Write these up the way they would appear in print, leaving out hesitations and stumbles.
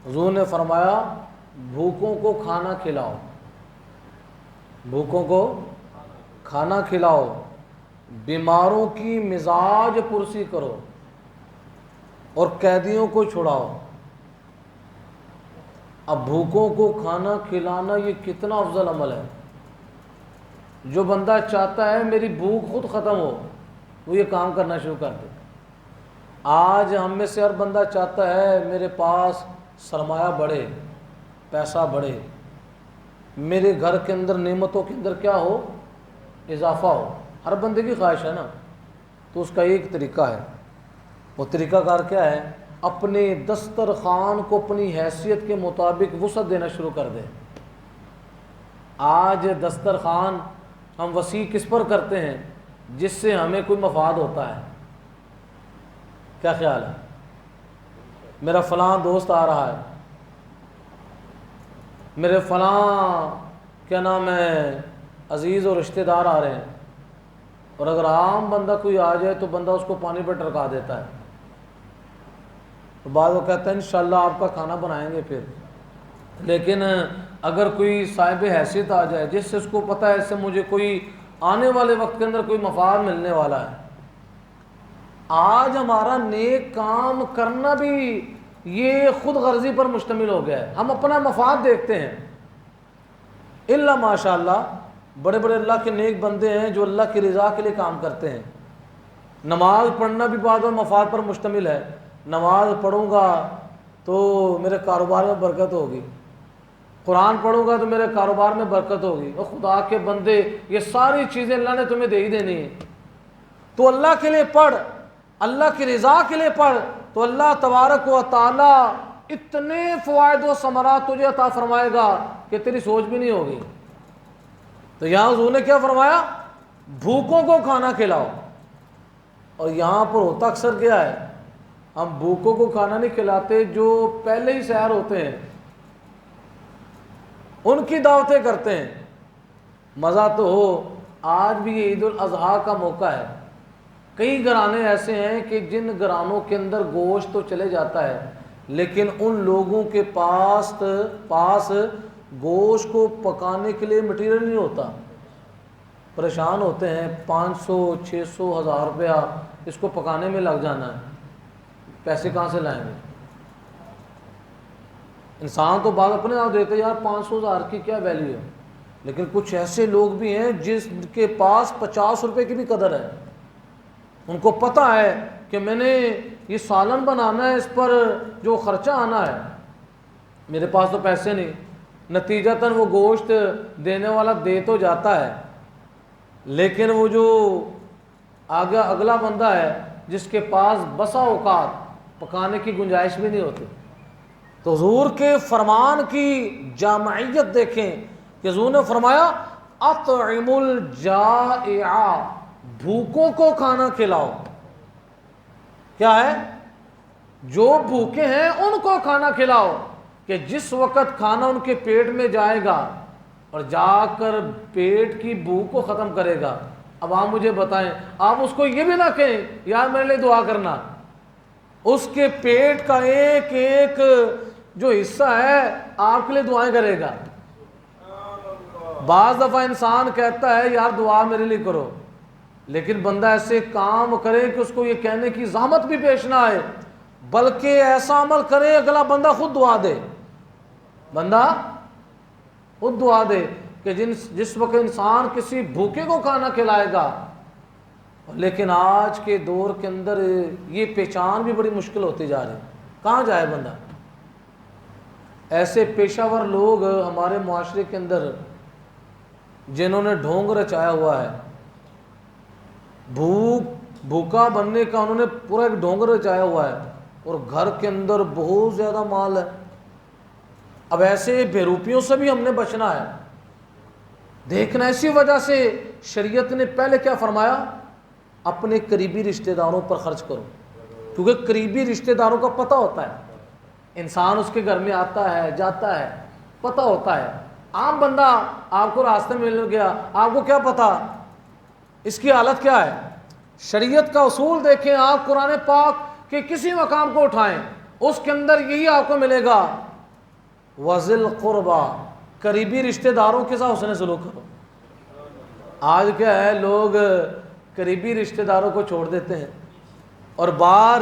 حضور نے فرمایا بھوکوں کو کھانا کھلاؤ، بھوکوں کو کھانا کھلاؤ، بیماروں کی مزاج پرسی کرو اور قیدیوں کو چھڑاؤ۔ اب بھوکوں کو کھانا کھلانا یہ کتنا افضل عمل ہے۔ جو بندہ چاہتا ہے میری بھوک خود ختم ہو، وہ یہ کام کرنا شروع کر دے۔ آج ہم میں سے ہر بندہ چاہتا ہے میرے پاس سرمایہ بڑھے، پیسہ بڑھے، میرے گھر کے اندر نعمتوں کے اندر کیا ہو، اضافہ ہو۔ ہر بندے کی خواہش ہے نا۔ تو اس کا ایک طریقہ ہے، وہ طریقہ کار کیا ہے؟ اپنے دسترخوان کو اپنی حیثیت کے مطابق وسعت دینا شروع کر دے۔ آج دسترخوان ہم وسیع کس پر کرتے ہیں؟ جس سے ہمیں کوئی مفاد ہوتا ہے۔ کیا خیال ہے؟ میرا فلاں دوست آ رہا ہے، میرے فلاں کیا نام ہے عزیز اور رشتہ دار آ رہے ہیں، اور اگر عام بندہ کوئی آ جائے تو بندہ اس کو پانی پہ ٹرکا دیتا ہے۔ تو بعد وہ کہتا ہے انشاءاللہ آپ کا کھانا بنائیں گے پھر۔ لیکن اگر کوئی صاحب حیثیت آ جائے جس سے اس کو پتہ ہے اس سے مجھے کوئی آنے والے وقت کے اندر کوئی مفاد ملنے والا ہے، آج ہمارا نیک کام کرنا بھی یہ خود غرضی پر مشتمل ہو گیا ہے۔ ہم اپنا مفاد دیکھتے ہیں۔ الا ماشاء اللہ بڑے بڑے اللہ کے نیک بندے ہیں جو اللہ کی رضا کے لیے کام کرتے ہیں۔ نماز پڑھنا بھی بعد میں مفاد پر مشتمل ہے۔ نماز پڑھوں گا تو میرے کاروبار میں برکت ہوگی، قرآن پڑھوں گا تو میرے کاروبار میں برکت ہوگی۔ اور خدا کے بندے یہ ساری چیزیں اللہ نے تمہیں دے ہی دینی ہیں، تو اللہ کے لیے پڑھ، اللہ کی رضا کے لیے پڑھ، تو اللہ تبارک و تعالی اتنے فوائد و ثمرات تجھے عطا فرمائے گا کہ تیری سوچ بھی نہیں ہوگی۔ تو یہاں حضور نے کیا فرمایا؟ بھوکوں کو کھانا کھلاؤ۔ اور یہاں پر ہوتا اکثر کیا ہے؟ ہم بھوکوں کو کھانا نہیں کھلاتے، جو پہلے ہی سیر ہوتے ہیں ان کی دعوتیں کرتے ہیں۔ مزہ تو ہو، آج بھی یہ عید الاضحیٰ کا موقع ہے۔ کئی گھرانے ایسے ہیں کہ جن گھرانوں کے اندر گوشت تو چلے جاتا ہے، لیکن ان لوگوں کے پاس گوشت کو پکانے کے لیے مٹیریل نہیں ہوتا۔ پریشان ہوتے ہیں، 500 600 1000 روپیہ اس کو پکانے میں لگ جانا ہے، پیسے کہاں سے لائیں گے؟ انسان تو بعض اپنے آپ دیتے یار 500 1000 کی کیا ویلیو ہے، لیکن کچھ ایسے لوگ بھی ہیں جس کے پاس 50 روپے کی بھی قدر ہے۔ ان کو پتہ ہے کہ میں نے یہ سالن بنانا ہے، اس پر جو خرچہ آنا ہے، میرے پاس تو پیسے نہیں، نتیجتاً وہ گوشت دینے والا دے تو جاتا ہے، لیکن وہ جو اگلا بندہ ہے جس کے پاس بسا اوقات پکانے کی گنجائش بھی نہیں ہوتی۔ تو حضور کے فرمان کی جامعیت دیکھیں کہ حضور نے فرمایا اطعم الجائع، بھوکوں کو کھانا کھلاؤ۔ کیا ہے؟ جو بھوکے ہیں ان کو کھانا کھلاؤ، کہ جس وقت کھانا ان کے پیٹ میں جائے گا اور جا کر پیٹ کی بھوک کو ختم کرے گا۔ اب آپ مجھے بتائیں، آپ اس کو یہ بھی نہ کہیں یار میرے لیے دعا کرنا، اس کے پیٹ کا ایک ایک جو حصہ ہے آپ کے لیے دعائیں کرے گا۔ بعض دفعہ انسان کہتا ہے یار دعا میرے لیے کرو، لیکن بندہ ایسے کام کرے کہ اس کو یہ کہنے کی زحمت بھی پیش نہ آئے، بلکہ ایسا عمل کرے اگلا بندہ خود دعا دے، بندہ خود دعا دے کہ جس وقت انسان کسی بھوکے کو کھانا کھلائے گا۔ لیکن آج کے دور کے اندر یہ پہچان بھی بڑی مشکل ہوتی جا رہی ہے، کہاں جائے بندہ؟ ایسے پیشہ ور لوگ ہمارے معاشرے کے اندر جنہوں نے ڈھونگ رچایا ہوا ہے، بھوکا بننے کا انہوں نے پورا ایک ڈھونگ رچایا ہوا ہے، اور گھر کے اندر بہت زیادہ مال ہے۔ اب ایسے بےروپیوں سے بھی ہم نے بچنا ہے، دیکھنا۔ اسی وجہ سے شریعت نے پہلے کیا فرمایا؟ اپنے قریبی رشتہ داروں پر خرچ کرو، کیونکہ قریبی رشتہ داروں کا پتہ ہوتا ہے، انسان اس کے گھر میں آتا ہے جاتا ہے، پتہ ہوتا ہے۔ عام بندہ آپ کو راستے میں مل گیا، آپ کو کیا پتہ اس کی حالت کیا ہے؟ شریعت کا اصول دیکھیں آپ، قرآن پاک کے کسی مقام کو اٹھائیں، اس کے اندر یہی آپ کو ملے گا وذل قربا، قریبی رشتہ داروں کے ساتھ حسن سلوک کرو۔ آج کیا ہے، لوگ قریبی رشتہ داروں کو چھوڑ دیتے ہیں اور باہر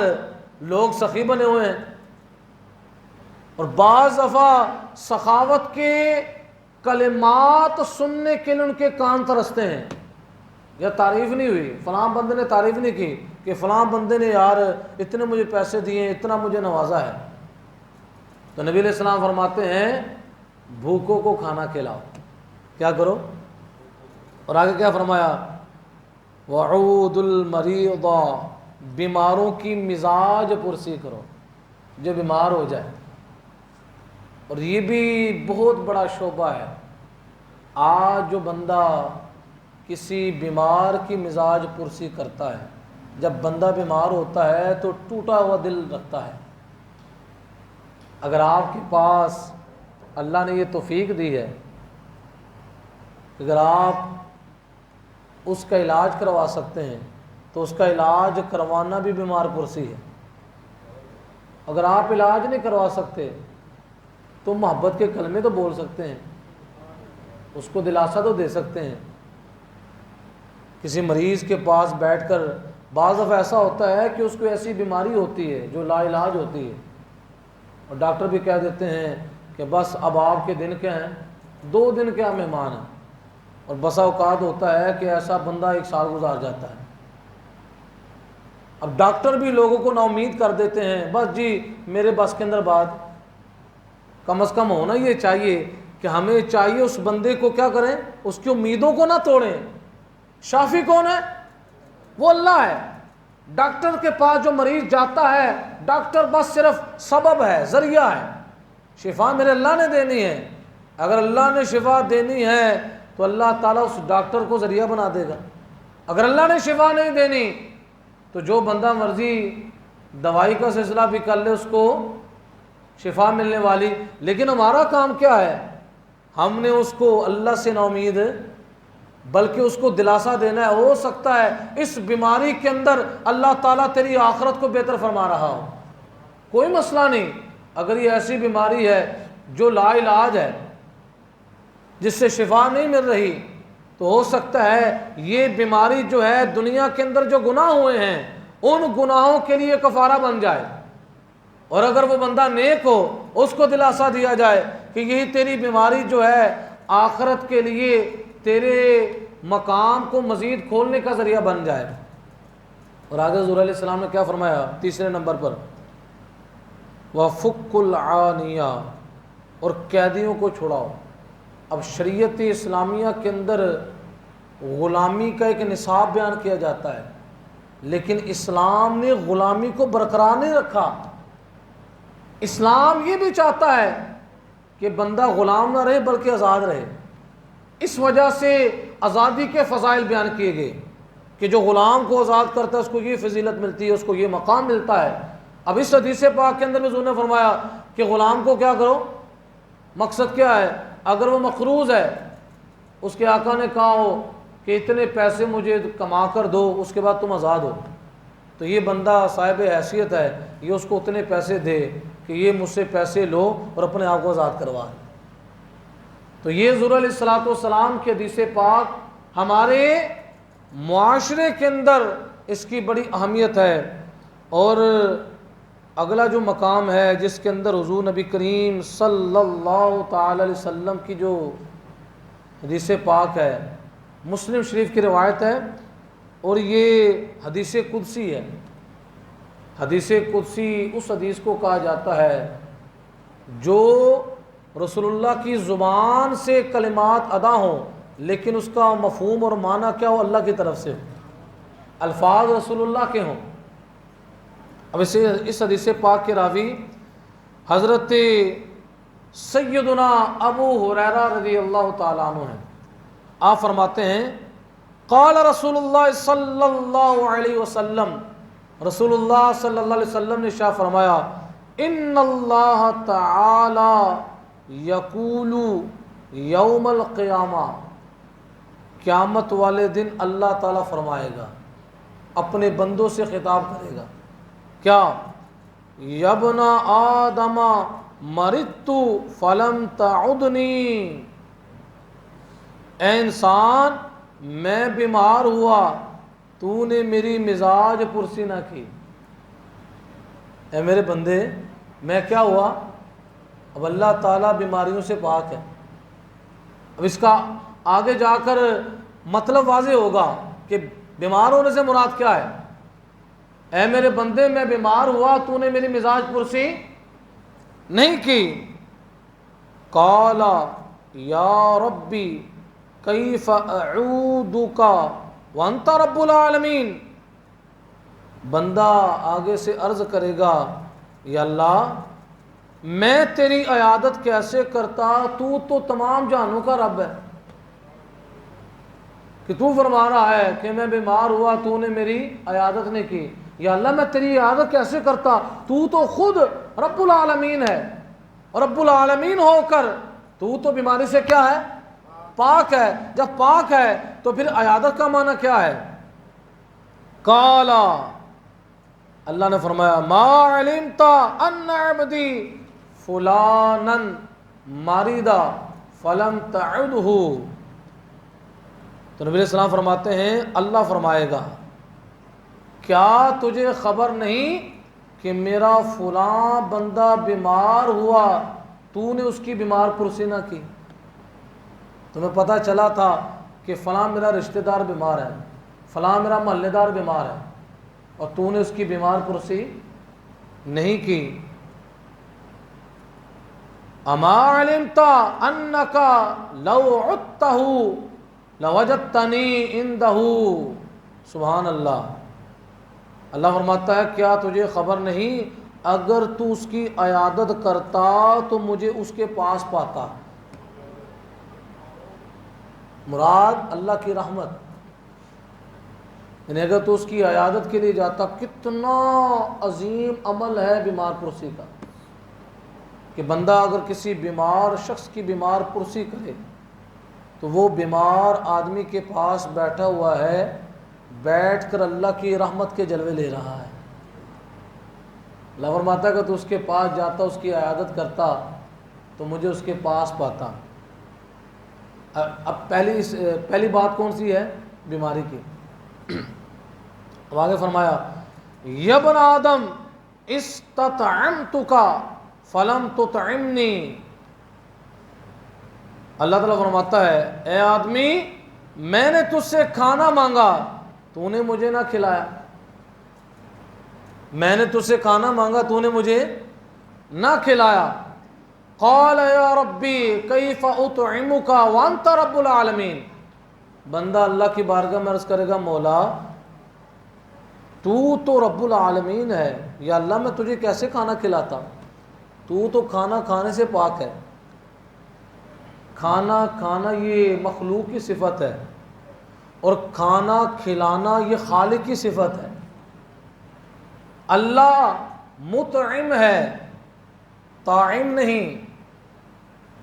لوگ سخی بنے ہوئے ہیں، اور بعض دفعہ سخاوت کے کلمات سننے کے لیے ان کے کان ترستے ہیں، یا تعریف نہیں ہوئی، فلاں بندے نے تعریف نہیں کی کہ فلاں بندے نے یار اتنے مجھے پیسے دیے، اتنا مجھے نوازا ہے، تو نبی علیہ السلام فرماتے ہیں بھوکوں کو کھانا کھلاؤ۔ کیا کرو؟ اور آگے کیا فرمایا؟ وعود المریض، بیماروں کی مزاج پرسی کرو، جو بیمار ہو جائے۔ اور یہ بھی بہت بڑا شعبہ ہے، آج جو بندہ کسی بیمار کی مزاج پرسی کرتا ہے، جب بندہ بیمار ہوتا ہے تو ٹوٹا ہوا دل رکھتا ہے۔ اگر آپ کے پاس اللہ نے یہ توفیق دی ہے، اگر آپ اس کا علاج کروا سکتے ہیں تو اس کا علاج کروانا بھی بیمار پرسی ہے۔ اگر آپ علاج نہیں کروا سکتے تو محبت کے کلمے تو بول سکتے ہیں، اس کو دلاسا تو دے سکتے ہیں۔ کسی مریض کے پاس بیٹھ کر، بعض دفعہ ایسا ہوتا ہے کہ اس کو ایسی بیماری ہوتی ہے جو لا علاج ہوتی ہے، اور ڈاکٹر بھی کہہ دیتے ہیں کہ بس اب آپ کے دن کیا ہیں، 2 دن کیا مہمان ہیں، اور بسا اوقات ہوتا ہے کہ ایسا بندہ 1 سال گزار جاتا ہے۔ اب ڈاکٹر بھی لوگوں کو نا امید کر دیتے ہیں، بس جی میرے بس کے اندر بات، کم از کم ہونا یہ چاہیے کہ ہمیں چاہیے اس بندے کو کیا کریں، اس کی امیدوں کو نہ توڑیں۔ شافی کون ہے؟ وہ اللہ ہے۔ ڈاکٹر کے پاس جو مریض جاتا ہے، ڈاکٹر بس صرف سبب ہے، ذریعہ ہے، شفا میرے اللہ نے دینی ہے۔ اگر اللہ نے شفا دینی ہے تو اللہ تعالیٰ اس ڈاکٹر کو ذریعہ بنا دے گا۔ اگر اللہ نے شفا نہیں دینی تو جو بندہ مرضی دوائی کا سلسلہ بھی کر لے اس کو شفا ملنے والی۔ لیکن ہمارا کام کیا ہے؟ ہم نے اس کو اللہ سے نا امید، بلکہ اس کو دلاسا دینا ہے، ہو سکتا ہے اس بیماری کے اندر اللہ تعالیٰ تیری آخرت کو بہتر فرما رہا ہو، کوئی مسئلہ نہیں۔ اگر یہ ایسی بیماری ہے جو لا علاج ہے، جس سے شفا نہیں مل رہی، تو ہو سکتا ہے یہ بیماری جو ہے دنیا کے اندر جو گناہ ہوئے ہیں ان گناہوں کے لیے کفارہ بن جائے، اور اگر وہ بندہ نیک ہو اس کو دلاسا دیا جائے کہ یہی تیری بیماری جو ہے آخرت کے لیے تیرے مقام کو مزید کھولنے کا ذریعہ بن جائے۔ اور آگے حضور علیہ السلام نے کیا فرمایا 3 نمبر پر؟ وَفُكُّ الْعَانِيَةِ، اور قیدیوں کو چھڑاؤ۔ اب شریعت اسلامیہ کے اندر غلامی کا ایک نصاب بیان کیا جاتا ہے، لیکن اسلام نے غلامی کو برقرار نہیں رکھا۔ اسلام یہ بھی چاہتا ہے کہ بندہ غلام نہ رہے بلکہ آزاد رہے۔ اس وجہ سے آزادی کے فضائل بیان کیے گئے کہ جو غلام کو آزاد کرتا ہے اس کو یہ فضیلت ملتی ہے، اس کو یہ مقام ملتا ہے۔ اب اس حدیث پاک کے اندر بھی حضور نے فرمایا کہ غلام کو کیا کرو، مقصد کیا ہے؟ اگر وہ مقروض ہے، اس کے آقا نے کہا ہو کہ اتنے پیسے مجھے کما کر دو اس کے بعد تم آزاد ہو، تو یہ بندہ صاحب حیثیت ہے، یہ اس کو اتنے پیسے دے کہ یہ مجھ سے پیسے لو اور اپنے آپ کو آزاد کروا۔ تو یہ حضور علیہ الصلوۃ والسلام کے حدیث پاک ہمارے معاشرے کے اندر اس کی بڑی اہمیت ہے۔ اور اگلا جو مقام ہے جس کے اندر حضور نبی کریم صلی اللہ تعالی علیہ وسلم کی جو حدیث پاک ہے، مسلم شریف کی روایت ہے، اور یہ حدیث قدسی ہے۔ حدیث قدسی اس حدیث کو کہا جاتا ہے جو رسول اللہ کی زبان سے کلمات ادا ہوں لیکن اس کا مفہوم اور معنی کیا ہو، اللہ کی طرف سے ہو، الفاظ رسول اللہ کے ہوں۔ اب اس حدیث پاک کے راوی حضرت سیدنا ابو ہریرہ رضی اللہ تعالیٰ عنہ ہیں۔ آپ فرماتے ہیں قال رسول اللہ صلی اللہ علیہ وسلم، رسول اللہ صلی اللہ علیہ وسلم نے ارشاد فرمایا ان اللہ تعالی یقول یوم القیامہ، قیامت والے دن اللہ تعالیٰ فرمائے گا، اپنے بندوں سے خطاب کرے گا، کیا؟ یبن آدم مرضت فلم تعدنی، اے انسان میں بیمار ہوا تو نے میری مزاج پرسی نہ کی۔ اے میرے بندے میں کیا ہوا؟ اب اللہ تعالیٰ بیماریوں سے پاک ہے۔ اب اس کا آگے جا کر مطلب واضح ہوگا کہ بیمار ہونے سے مراد کیا ہے۔ اے میرے بندے میں بیمار ہوا تو نے میری مزاج پرسی نہیں کی۔ قال یا ربی کیف اعودک وانت رب العالمین، بندہ آگے سے عرض کرے گا یا اللہ میں تیری عیادت کیسے کرتا، تو تمام جہانوں کا رب ہے، کہ تو فرما رہا ہے کہ میں بیمار ہوا تو نے میری عیادت نہیں کی، یا اللہ میں تیری عیادت کیسے کرتا، تو خود رب العالمین ہے، اور رب العالمین ہو کر تو بیماری سے کیا ہے؟ پاک ہے۔ جب پاک ہے تو پھر عیادت کا معنی کیا ہے؟ قالا، اللہ نے فرمایا ما علمت ان عبدی فلانا مریدا فلم تعدہ، تو نبی علیہ السلام فرماتے ہیں اللہ فرمائے گا کیا تجھے خبر نہیں کہ میرا فلاں بندہ بیمار ہوا تو نے اس کی بیمار پرسی نہ کی؟ تمہیں پتہ چلا تھا کہ فلاں میرا رشتہ دار بیمار ہے، فلاں میرا محلے دار بیمار ہے، اور تو نے اس کی بیمار پرسی نہیں کی۔ اما علمت انک لو عدتہ لوجدتنی عندہ، سبحان اللہ۔ اللہ فرماتا ہے کیا تجھے خبر نہیں اگر تو اس کی عیادت کرتا تو مجھے اس کے پاس پاتا۔ مراد اللہ کی رحمت، یعنی اگر تو اس کی عیادت کے لیے جاتا، کتنا عظیم عمل ہے بیمار پرسی کا، کہ بندہ اگر کسی بیمار شخص کی بیمار پرسی کرے تو وہ بیمار آدمی کے پاس بیٹھا ہوا ہے، بیٹھ کر اللہ کی رحمت کے جلوے لے رہا ہے۔ اللہ فرماتا ہے کہ تو اس کے پاس جاتا، اس کی عیادت کرتا تو مجھے اس کے پاس پاتا۔ اب پہلی بات کون سی ہے؟ بیماری کی۔ اب آگے فرمایا یا ابن آدم استطعمتک فلم تطعمنی، اللہ تعالیٰ فرماتا ہے اے آدمی میں نے تجھ سے کھانا مانگا تو نے مجھے نہ کھلایا، میں نے تجھ سے کھانا مانگا تو نے مجھے نہ کھلایا۔ قال یا ربی کیف اطعمک وانت رب العالمین، بندہ اللہ کی بارگاہ میں عرض کرے گا مولا تو رب العالمین ہے، یا اللہ میں تجھے کیسے کھانا کھلاتا، تو کھانا کھانے سے پاک ہے۔ کھانا کھانا یہ مخلوق کی صفت ہے، اور کھانا کھلانا یہ خالق کی صفت ہے۔ اللہ مطعم ہے، طاعم نہیں۔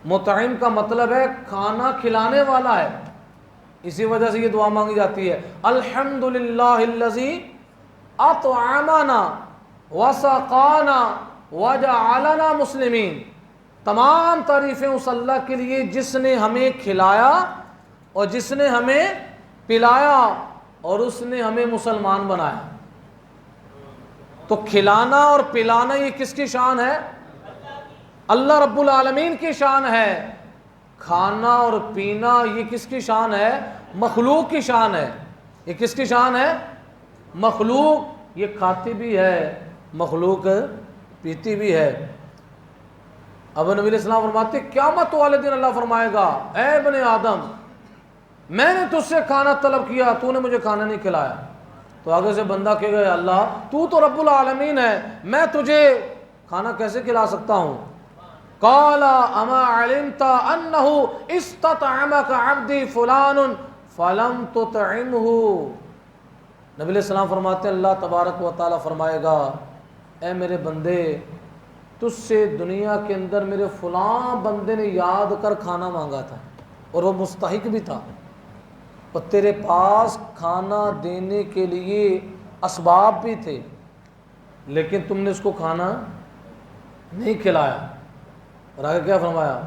مطعم کا مطلب ہے کھانا کھلانے والا ہے، اسی وجہ سے یہ دعا مانگی جاتی ہے الحمدللہ الذی اطعمنا وسقانا وجعلنا مسلمین، تمام تعریفیں اس اللہ کے لیے جس نے ہمیں کھلایا اور جس نے ہمیں پلایا اور اس نے ہمیں مسلمان بنایا۔ تو کھلانا اور پلانا یہ کس کی شان ہے؟ اللہ رب العالمین کی شان ہے۔ کھانا اور پینا یہ کس کی شان ہے؟ مخلوق کی شان ہے۔ یہ کس کی شان ہے؟ مخلوق یہ کھاتی بھی ہے، مخلوق پیتی بھی ہے۔ اب نبی علیہ السلام فرماتے قیامت والے دن اللہ فرمائے گا اے ابن آدم میں نے تجھ سے کھانا طلب کیا تو نے مجھے کھانا نہیں کھلایا، تو آگے سے بندہ کہے گا اللہ تو رب العالمین ہے، میں تجھے کھانا کیسے کھلا سکتا ہوں؟ قال اما علمت انہ استطعمک عبدی فلان فلم تطعمہ، نبی علیہ السلام فرماتے ہیں اللہ تبارک و تعالی فرمائے گا اے میرے بندے تجھ سے دنیا کے اندر میرے فلاں بندے نے یاد کر کھانا مانگا تھا اور وہ مستحق بھی تھا، اور تیرے پاس کھانا دینے کے لیے اسباب بھی تھے، لیکن تم نے اس کو کھانا نہیں کھلایا۔ اور آگے کیا فرمایا؟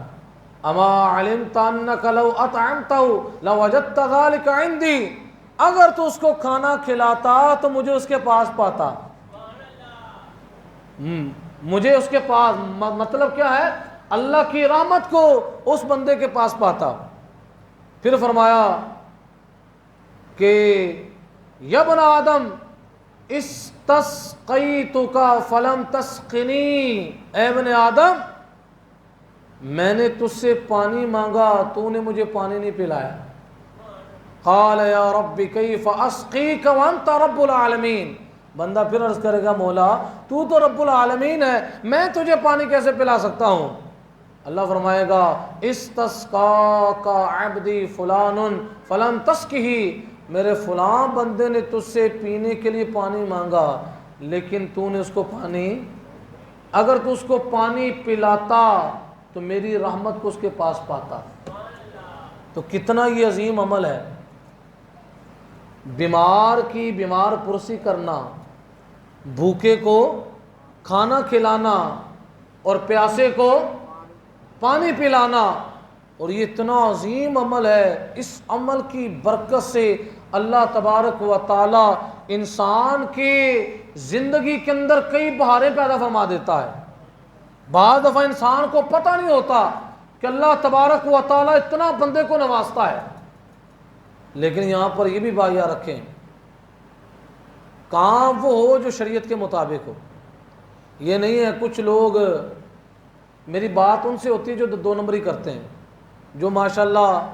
اما علمت انک لو اطعمتہ لوجدت ذلک عندی، اگر تو اس کو کھانا کھلاتا تو مجھے اس کے پاس پاتا، مجھے اس کے پاس، مطلب کیا ہے؟ اللہ کی رحمت کو اس بندے کے پاس پاتا۔ پھر فرمایا کہ یا ابن آدم استسقیتک فلم تسقنی، اے ابن آدم میں نے تجھ سے پانی مانگا تو نے مجھے پانی نہیں پلایا۔ قال یا رب کیف اسقیک وانت رب العالمین، بندہ پھر عرض کرے گا مولا تو تو رب العالمین ہے، میں تجھے پانی کیسے پلا سکتا ہوں؟ اللہ فرمائے گا استسقاک عبدی فلان فلم تسقہ، میرے فلاں بندے نے تجھ سے پینے کے لیے پانی مانگا لیکن تو نے اس کو پانی، اگر تو اس کو پانی پلاتا تو میری رحمت کو اس کے پاس پاتا۔ تو کتنا یہ عظیم عمل ہے، بیمار کی بیمار پرسی کرنا، بھوکے کو کھانا کھلانا اور پیاسے کو پانی پلانا، اور یہ اتنا عظیم عمل ہے۔ اس عمل کی برکت سے اللہ تبارک و تعالی انسان کی زندگی کے اندر کئی بہاریں پیدا فرما دیتا ہے۔ بعض دفعہ انسان کو پتہ نہیں ہوتا کہ اللہ تبارک و تعالی اتنا بندے کو نوازتا ہے، لیکن یہاں پر یہ بھی بات یاد رکھیں، کام وہ ہو جو شریعت کے مطابق ہو۔ یہ نہیں ہے کچھ لوگ، میری بات ان سے ہوتی ہے جو دو نمبری کرتے ہیں، جو ماشاءاللہ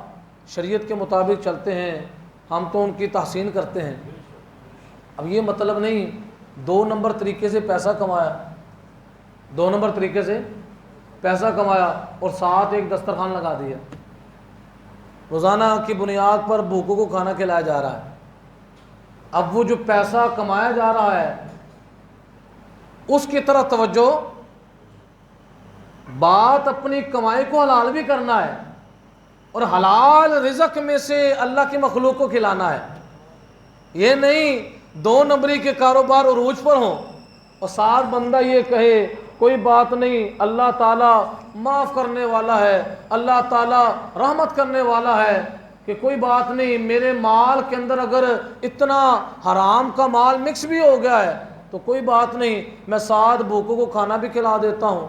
شریعت کے مطابق چلتے ہیں، ہم تو ان کی تحسین کرتے ہیں۔ اب یہ مطلب نہیں دو نمبر طریقے سے پیسہ کمایا، دو نمبر طریقے سے پیسہ کمایا اور ساتھ ایک دسترخوان لگا دیا، روزانہ کی بنیاد پر بھوکوں کو کھانا کھلایا جا رہا ہے۔ اب وہ جو پیسہ کمایا جا رہا ہے اس کی طرح توجہ، بات اپنی کمائی کو حلال بھی کرنا ہے اور حلال رزق میں سے اللہ کی مخلوق کو کھلانا ہے۔ یہ نہیں دو نمبری کے کاروبار عروج پر ہوں اور ساتھ بندہ یہ کہے کوئی بات نہیں، اللہ تعالیٰ معاف کرنے والا ہے، اللہ تعالیٰ رحمت کرنے والا ہے، کہ کوئی بات نہیں، میرے مال کے اندر اگر اتنا حرام کا مال مکس بھی ہو گیا ہے تو کوئی بات نہیں، میں ساتھ بھوکوں کو کھانا بھی کھلا دیتا ہوں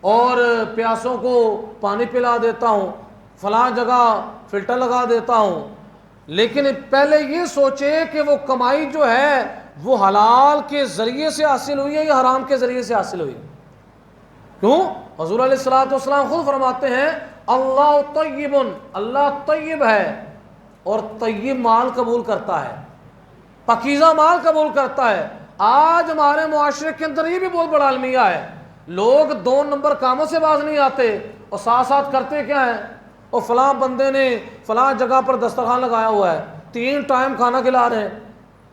اور پیاسوں کو پانی پلا دیتا ہوں، فلاں جگہ فلٹر لگا دیتا ہوں۔ لیکن پہلے یہ سوچے کہ وہ کمائی جو ہے وہ حلال کے ذریعے سے حاصل ہوئی ہے یا حرام کے ذریعے سے حاصل ہوئی؟ کیوں؟ حضور علیہ الصلوۃ والسلام خود فرماتے ہیں اللہ طیب، اللہ طیب ہے اور طیب مال قبول کرتا ہے، پاکیزہ مال قبول کرتا ہے۔ آج ہمارے معاشرے کے اندر یہ بھی بہت بڑا المیہ ہے، لوگ دو نمبر کاموں سے باز نہیں آتے اور ساتھ ساتھ کرتے کیا ہیں؟ اور فلاں بندے نے فلاں جگہ پر دسترخوان لگایا ہوا ہے، 3 ٹائم کھانا کھلا رہے ہیں،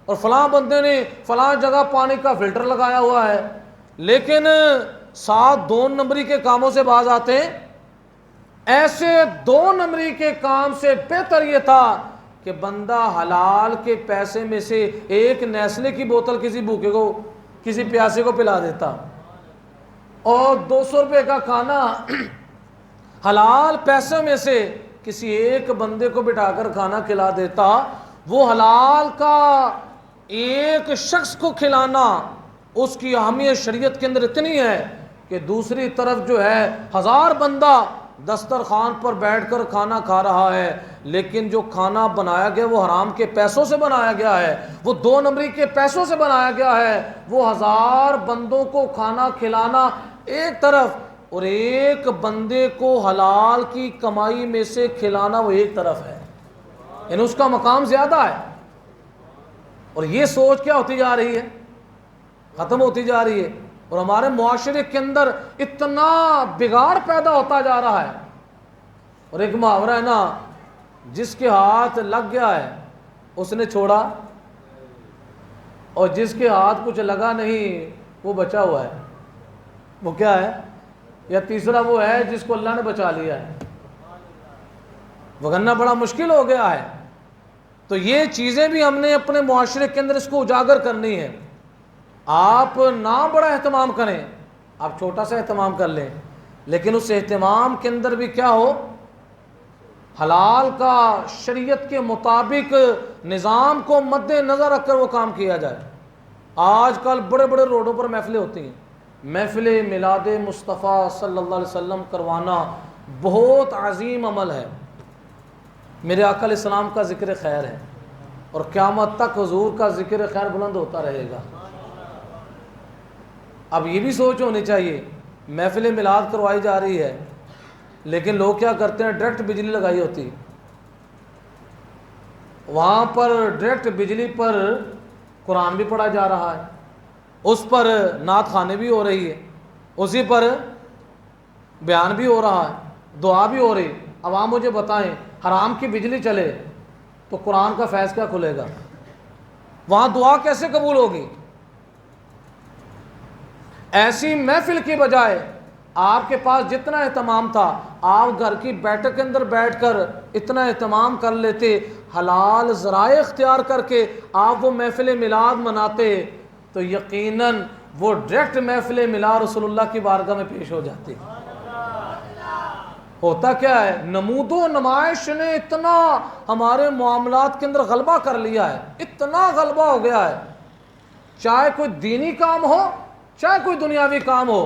اور فلاں بندے نے فلاں جگہ پانی کا فلٹر لگایا ہوا ہے، لیکن ساتھ 2 نمبری کے کاموں سے باز آتے ہیں۔ ایسے 2 نمبری کے کام سے بہتر یہ تھا کہ بندہ حلال کے پیسے میں سے ایک نیسلے کی بوتل کسی بھوکے کو، کسی پیاسے کو پلا دیتا، اور 200 روپے کا کھانا حلال پیسے میں سے کسی ایک بندے کو بٹھا کر کھانا کھلا دیتا۔ وہ حلال کا ایک شخص کو کھلانا، اس کی اہمیت شریعت کے اندر اتنی ہے کہ دوسری طرف جو ہے 1000 بندہ دسترخوان پر بیٹھ کر کھانا کھا رہا ہے، لیکن جو کھانا بنایا گیا وہ حرام کے پیسوں سے بنایا گیا ہے، وہ 2 نمبری کے پیسوں سے بنایا گیا ہے۔ وہ 1000 بندوں کو کھانا کھلانا ایک طرف اور ایک بندے کو حلال کی کمائی میں سے کھلانا وہ ایک طرف ہے، یعنی اس کا مقام زیادہ ہے۔ اور یہ سوچ کیا ہوتی جا رہی ہے؟ ختم ہوتی جا رہی ہے، اور ہمارے معاشرے کے اندر اتنا بگاڑ پیدا ہوتا جا رہا ہے۔ اور ایک محاورہ ہے نا، جس کے ہاتھ لگ گیا ہے اس نے چھوڑا، اور جس کے ہاتھ کچھ لگا نہیں وہ بچا ہوا ہے۔ وہ کیا ہے؟ یا تیسرا وہ ہے جس کو اللہ نے بچا لیا ہے، وگرنہ بڑا مشکل ہو گیا ہے۔ تو یہ چیزیں بھی ہم نے اپنے معاشرے کے اندر اس کو اجاگر کرنی ہے۔ آپ نہ بڑا اہتمام کریں، آپ چھوٹا سا اہتمام کر لیں، لیکن اس اہتمام کے اندر بھی کیا ہو، حلال کا شریعت کے مطابق نظام کو مد نظر رکھ کر وہ کام کیا جائے۔ آج کل بڑے بڑے روڈوں پر محفلیں ہوتی ہیں، محفل میلاد مصطفیٰ صلی اللہ علیہ وسلم کروانا بہت عظیم عمل ہے، میرے آقا علیہ السلام کا ذکر خیر ہے، اور قیامت تک حضور کا ذکر خیر بلند ہوتا رہے گا۔ اب یہ بھی سوچ ہونی چاہیے، محفل میلاد کروائی جا رہی ہے، لیکن لوگ کیا کرتے ہیں، ڈائریکٹ بجلی لگائی ہوتی، وہاں پر ڈائریکٹ بجلی پر قرآن بھی پڑھا جا رہا ہے، اس پر نعت خوانی بھی ہو رہی ہے، اسی پر بیان بھی ہو رہا ہے، دعا بھی ہو رہی۔ اب آپ مجھے بتائیں، حرام کی بجلی چلے تو قرآن کا فیض کیا کھلے گا؟ وہاں دعا کیسے قبول ہوگی؟ ایسی محفل کی بجائے آپ کے پاس جتنا اہتمام تھا، آپ گھر کی بیٹھک کے اندر بیٹھ کر اتنا اہتمام کر لیتے، حلال ذرائع اختیار کر کے آپ وہ محفل میلاد مناتے، تو یقیناً وہ ڈائریکٹ محفل میلاد رسول اللہ کی بارگاہ میں پیش ہو جاتی۔ ہوتا کیا ہے، نمود و نمائش نے اتنا ہمارے معاملات کے اندر غلبہ کر لیا ہے، اتنا غلبہ ہو گیا ہے، چاہے کوئی دینی کام ہو چاہے کوئی دنیاوی کام ہو،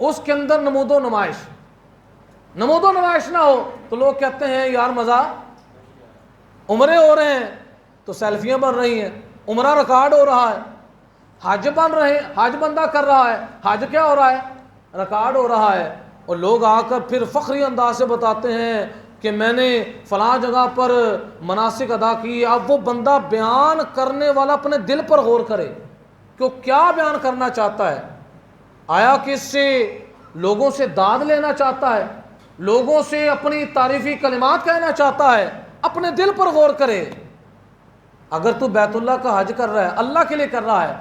اس کے اندر نمود و نمائش نہ ہو تو لوگ کہتے ہیں یار مزہ، عمرے ہو رہے ہیں تو سیلفیاں بن رہی ہیں، عمرہ ریکارڈ ہو رہا ہے، حج بن رہے ہیں، حج بندہ کر رہا ہے، حج کیا ہو رہا ہے، ریکارڈ ہو رہا ہے، اور لوگ آ کر پھر فخری انداز سے بتاتے ہیں کہ میں نے فلاں جگہ پر مناسک ادا کی۔ اب وہ بندہ بیان کرنے والا اپنے دل پر غور کرے کہ وہ کیا بیان کرنا چاہتا ہے، آیا کہ اس سے لوگوں سے داد لینا چاہتا ہے، لوگوں سے اپنی تعریفی کلمات کہنا چاہتا ہے، اپنے دل پر غور کرے۔ اگر تو بیت اللہ کا حج کر رہا ہے، اللہ کے لیے کر رہا ہے،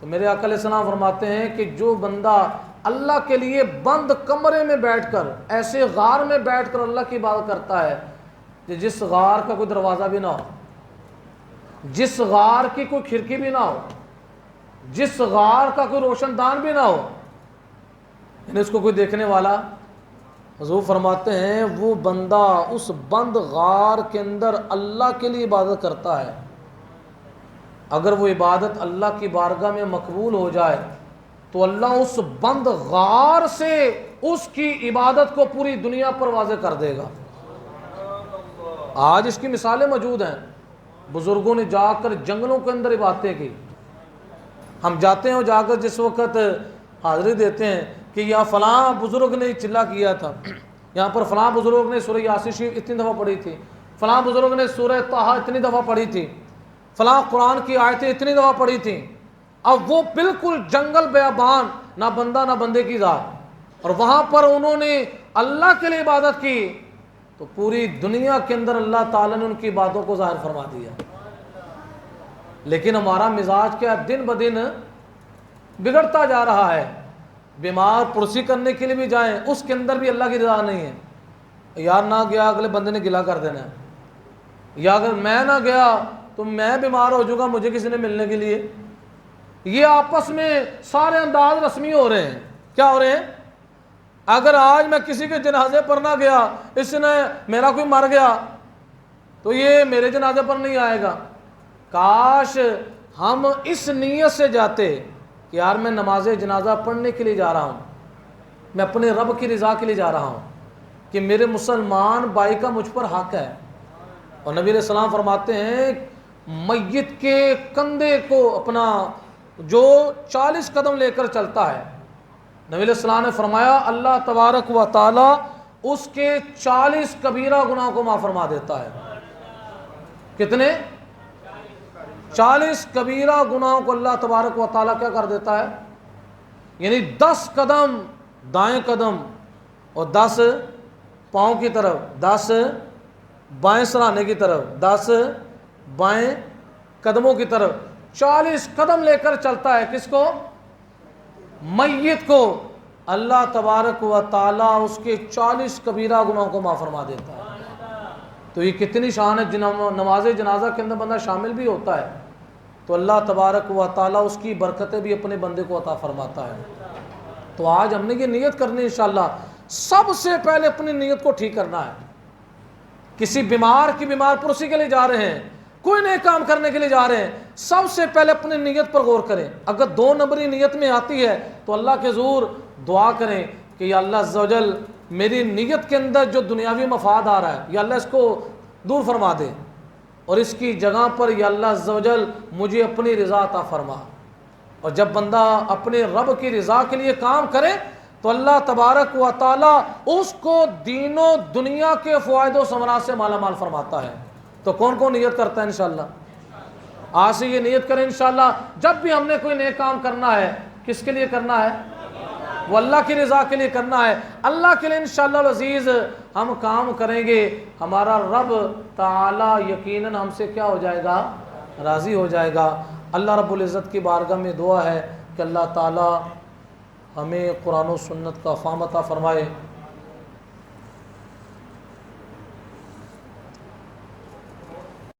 تو میرے آقا علیہ السلام فرماتے ہیں کہ جو بندہ اللہ کے لیے بند کمرے میں بیٹھ کر، ایسے غار میں بیٹھ کر اللہ کی عبادت کرتا ہے کہ جس غار کا کوئی دروازہ بھی نہ ہو، جس غار کی کوئی کھڑکی بھی نہ ہو، جس غار کا کوئی روشن دان بھی نہ ہو، یعنی اس کو کوئی دیکھنے والا، حضور فرماتے ہیں وہ بندہ اس بند غار کے اندر اللہ کے لیے عبادت کرتا ہے، اگر وہ عبادت اللہ کی بارگاہ میں مقبول ہو جائے تو اللہ اس بند غار سے اس کی عبادت کو پوری دنیا پر واضح کر دے گا۔ آج اس کی مثالیں موجود ہیں، بزرگوں نے جا کر جنگلوں کے اندر عبادتیں کی، ہم جاتے ہیں اور جا کر جس وقت حاضری دیتے ہیں کہ یہاں فلاں بزرگ نے چلا کیا تھا، یہاں پر فلاں بزرگ نے سورہ یاسین شریف اتنی دفعہ پڑھی تھی، فلاں بزرگ نے سورہ طٰہٰ اتنی دفعہ پڑھی تھی، فلاں قرآن کی آیتیں اتنی دفعہ پڑھی تھیں۔ اب وہ بالکل جنگل بیابان، نہ بندہ نہ بندے کی ذات، اور وہاں پر انہوں نے اللہ کے لیے عبادت کی تو پوری دنیا کے اندر اللہ تعالیٰ نے ان کی باتوں کو ظاہر فرما دیا۔ لیکن ہمارا مزاج کیا دن بدن بگڑتا جا رہا ہے، بیمار پرسی کرنے کے لیے بھی جائیں اس کے اندر بھی اللہ کی رضا نہیں ہے، یار نہ گیا اگلے بندے نے گلا کر دینا ہے، یا اگر میں نہ گیا تو میں بیمار ہو جاؤں گا، مجھے کسی نے ملنے کے لیے۔ یہ آپس میں سارے انداز رسمی ہو رہے ہیں، کیا ہو رہے ہیں؟ اگر آج میں کسی کے جنازے پر نہ گیا، اس نے میرا کوئی مر گیا تو یہ میرے جنازے پر نہیں آئے گا۔ کاش ہم اس نیت سے جاتے کہ یار میں نماز جنازہ پڑھنے کے لیے جا رہا ہوں، میں اپنے رب کی رضا کے لیے جا رہا ہوں کہ میرے مسلمان بھائی کا مجھ پر حق ہے۔ اور نبی علیہ السلام فرماتے ہیں میت کے کندھے کو اپنا جو 40 قدم لے کر چلتا ہے، نبی علیہ السلام نے فرمایا اللہ تبارک و تعالی اس کے 40 کبیرہ گناہ کو معاف فرما دیتا ہے۔ کتنے؟ 40 کبیرہ گناہوں کو اللہ تبارک و تعالیٰ کیا کر دیتا ہے، یعنی 10 قدم دائیں قدم اور 10 پاؤں کی طرف، 10 بائیں سرانے کی طرف، 10 بائیں قدموں کی طرف، 40 قدم لے کر چلتا ہے، کس کو؟ میت کو، اللہ تبارک و تعالیٰ اس کے 40 کبیرہ گناہوں کو معاف فرما دیتا ہے۔ تو یہ کتنی شان ہے، نماز جنازہ کے اندر بندہ شامل بھی ہوتا ہے تو اللہ تبارک و تعالیٰ اس کی برکتیں بھی اپنے بندے کو عطا فرماتا ہے۔ تو آج ہم نے یہ نیت کرنی انشاءاللہ سب سے پہلے اپنی نیت کو ٹھیک کرنا ہے. کسی بیمار کی بیمار پرسی کے لیے جا رہے ہیں, کوئی نئے کام کرنے کے لیے جا رہے ہیں, سب سے پہلے اپنی نیت پر غور کریں. اگر 2 نمبری نیت میں آتی ہے تو اللہ کے حضور دعا کریں کہ یا اللہ عز و جل میری نیت کے اندر جو دنیاوی مفاد آ رہا ہے یا اللہ اس کو دور فرما دے, اور اس کی جگہ پر یا اللہ عز و جل مجھے اپنی رضا عطا فرما. اور جب بندہ اپنے رب کی رضا کے لیے کام کرے تو اللہ تبارک و تعالی اس کو دین و دنیا کے فوائد و ثمرات سے مالا مال فرماتا ہے. تو کون کون نیت کرتا ہے انشاءاللہ؟ آج سے یہ نیت کریں انشاءاللہ جب بھی ہم نے کوئی نیک کام کرنا ہے, کس کے لیے کرنا ہے؟ وہ اللہ کی رضا کے لیے کرنا ہے. اللہ کے لیے انشاءاللہ العزیز ہم کام کریں گے, ہمارا رب تعالی یقیناً ہم سے کیا ہو جائے گا؟ راضی ہو جائے گا. اللہ رب العزت کی بارگاہ میں دعا ہے کہ اللہ تعالی ہمیں قرآن و سنت کا فہم عطا فرمائے.